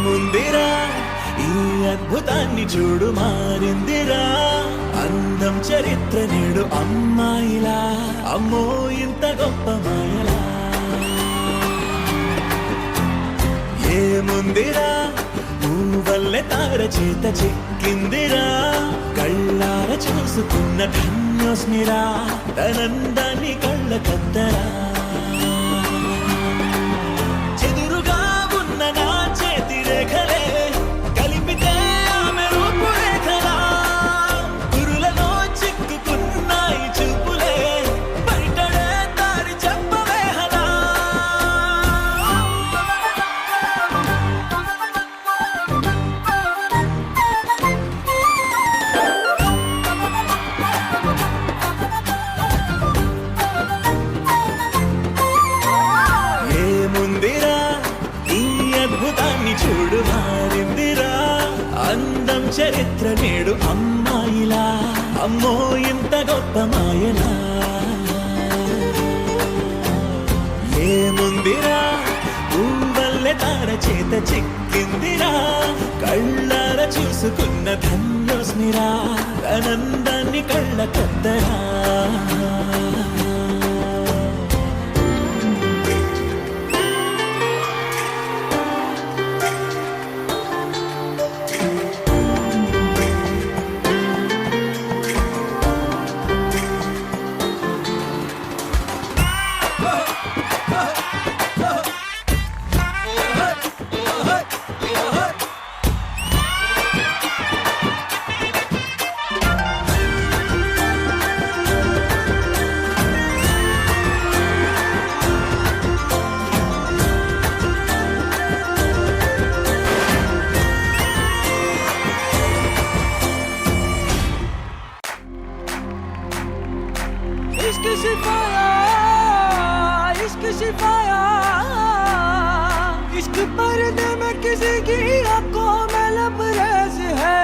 ఏముందిరా ఈ అద్భుతాన్ని చూడు మారిందిరా అందం చరిత్ర నేడు అమ్మాయిలా అమ్మో ఇంత గొప్ప మాయలా ఏముందిరా నువ్వల్లే తార చేత చిక్కిందిరా కళ్ళార చూసుకున్న ధన్యోస్మిరా తనందాన్ని కళ్ళ కద్దరా చెదురుగా ఉన్న నా చేతి రేఖలే కలిపితే ఆమె రూపురేఖలా గురులలో చిక్కుకున్నాయి చూపులే బయటడే దారి చెప్పవేహలా ఏముందిరా ఈ అద్భుతాన్ని చూడు మారిందిరా అందం చరిత్ర నేడు అమ్మాయిలా అమ్మో ఇంత గొప్ప మాయలా ఏముందిరా పువ్వల్లె తార చేత చిక్కిందిరా కళ్ళార చూసుకున్న ధన్యోస్మిరా ఆనందాన్ని కళ్ళ కద్దరా इश्क सिपाया इश्क पर्दे में किसी की आंखों में लबरेज है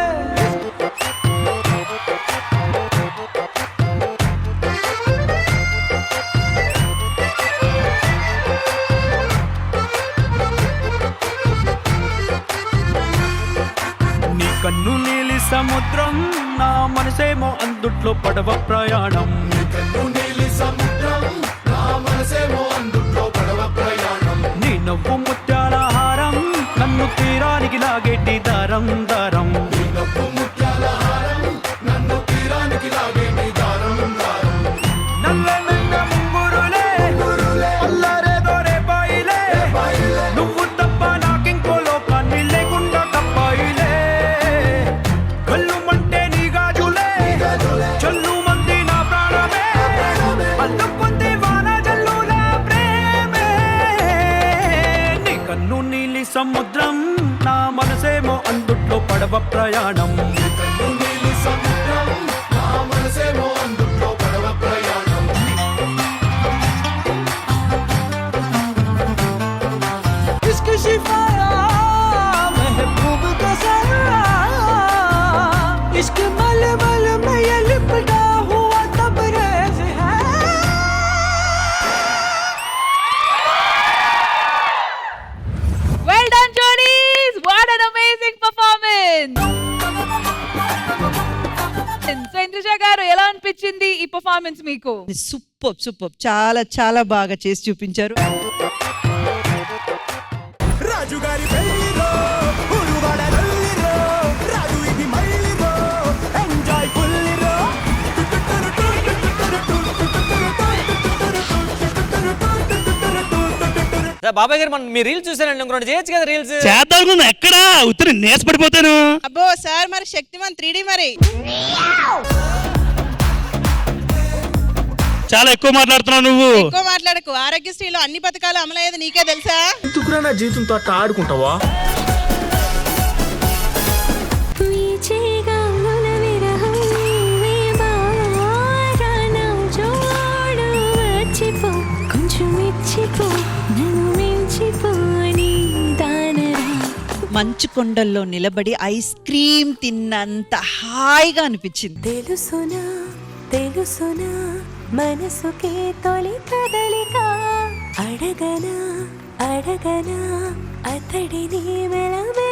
నీ కన్ను నీలి సముద్రం నా మనసేమో అందుట్లో పడవ ప్రయాణం నీ నవ్వు ముత్యాల హారం నన్ను తీరానికి లాగేటి దారం దారం నల్ల ముంగురులే అల్లారేదో రేపాయిలే నువ్వు తప్ప నాకింకో లోకాన్ని లేకుండా తప్పాయిలే కళ్ళుమంటే నీ గాజులే చల్లు మంది నా ప్రాణమే అల్లం పొంది వాన జల్లుల ప్రేమే నీ కన్ను నీలి సముద్రం నా మనసేమో అందుట్లో పడవ ప్రయాణం इश्क शिफाया महबूब का साया इश्क मलमल में ये लिपटा हुआ तबरेज है Well done, Johnnies! What an amazing performance! So, Indrisha garu, ఎలా అనిపించింది ఈ పర్ఫార్మెన్స్ మీకు? సూపర్ చాలా చాలా బాగా చేసి చూపించారు. రాజుగారి పెళ్ళిలో ఉరువాడ రల్లిలో రాజు ఇది మళ్ళీలో ఎంజాయ్ ఫుల్లిలో బాబాయ్ గారు మీ రీల్స్ చూసానండి ఇంకొకటి చేయొచ్చు కదా రీల్స్ చేద్దాం ఎక్కడా ఉత్తర నేసపడిపోతాను. అబ్బో సార్ మరి శక్తిమాన్ 3D మరి చాలా ఎక్కువ మాట్లాడుతున్నావు నువ్వు. ఎక్కువ మాట్లాడకు. ఆరోగ్యశ్రీలో అన్ని పథకాలు అమలయ్యేది నీకే తెలుసా? ఎందుకురా నా జీవితంతో అట్లా ఆడుకుంటావా? మంచు కొండల్లో నిలబడి ఐస్ క్రీమ్ తిన్నంత హాయిగా అనిపించింది. తెలుసునా తెలుసునా మనసుకే తొలి కదలిక అడగనా అడగనా అతడిని మెలమె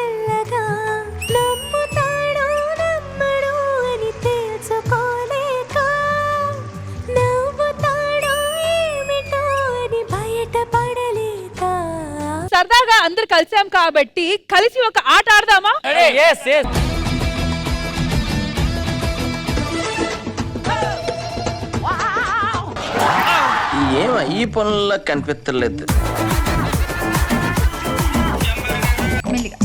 అందరు కలిసాం కాబట్టి కలిసి ఒక ఆట ఆడదామా? yes yes ఏం ఈ పనుల్లో కనిపించలేదు. మెల్లిగా.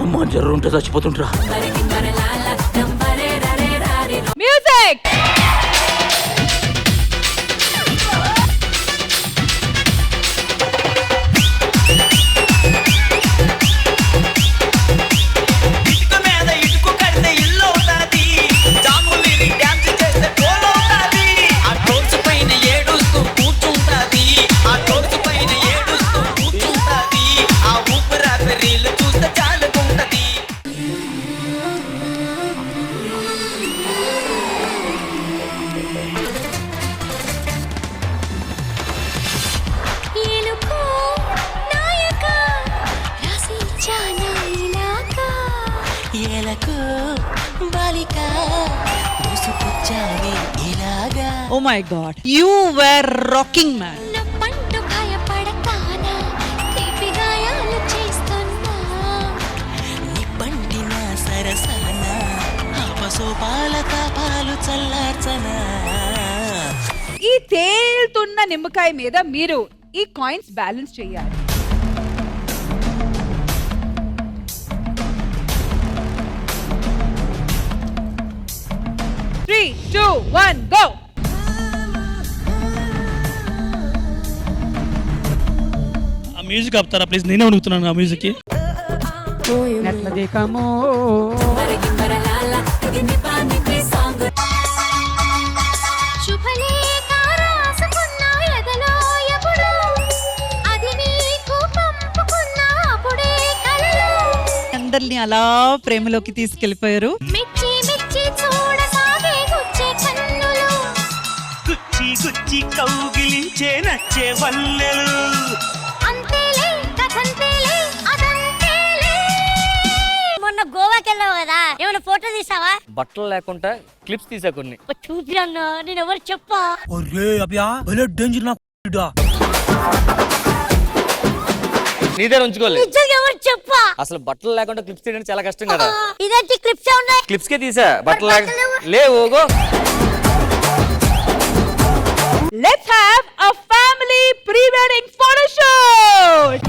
అమ్మా జర్రు ఉంటే చచ్చిపోతుంటరా. మ్యూజిక్. ఇటుక మీద ఇటుకు కడితే ఇల్లు అవుతాది, జాములిరి డాన్స్ చేస్తే టోల్ అవుతాది. ఆ టోల్స్ పైన ఏడుస్తూ కూర్చుంటాది, ఆ టోల్స్ పైన ఏడుస్తూ కూర్చుంటాది. ఆ ఊపిరాపి రీలు చూస్తే చాలుకుంటది. ఏలుకో నాయక రసించానా ఇలాగా ఏలకు బాలిక దూసుకొచ్చావే ఇలాగా. Oh my god, you were rocking man. నా పంట భయపడతానా తీపి గాయాలు చేస్తున్నా నిప్పంటిన సరసాన ఆపసోపాల తాపాలు చల్లార్చనా. ఈ తేలుతున్న నిమ్మకాయ మీద మీరు ఈ కాయిన్స్ బ్యాలెన్స్ చేయాలి. Three, two, one, go. ఆ మ్యూజిక్ ఆపుతారా ప్లీజ్? నేనే ఉనుకుతున్నాను ఆ మ్యూజిక్ కి. శుభలేఖ రాసుకున్నా ఎదలో ఎప్పుడు అది నీకు పంపుకున్నా అప్పుడే కలలు అందరిని అలా ప్రేమలోకి తీసుకెళ్లిపోయారు. మెచ్చి మెచ్చి చూడసాగే గుచ్చే కన్నులు గుచ్చి గుచ్చి కౌగిలించే నచ్చే వల్లెలు. అంతేలే కథంతేలే అదంతేలే. మొన్న గోవాకి వెళ్ళావు కదా, ఏమైనా ఫోటో తీసావా? బట్టలు లేకుండా క్లిప్స్ తీసా కొన్ని. చూపిరన్నా, నేను ఎవరు చెప్పా? నీ దగ్గర ఉంచుకోలేదు. నిజంగా ఎవరు చెప్పా? అసలు బట్టలు లేకుండా క్లిప్స్ తీయడం చాలా కష్టం కదా. ఇదేంటి క్లిప్స్ ఉన్నాయి? క్లిప్స్ కే తీసా, బట్టలు లేవు. Let's have a family pre-wedding photo shoot.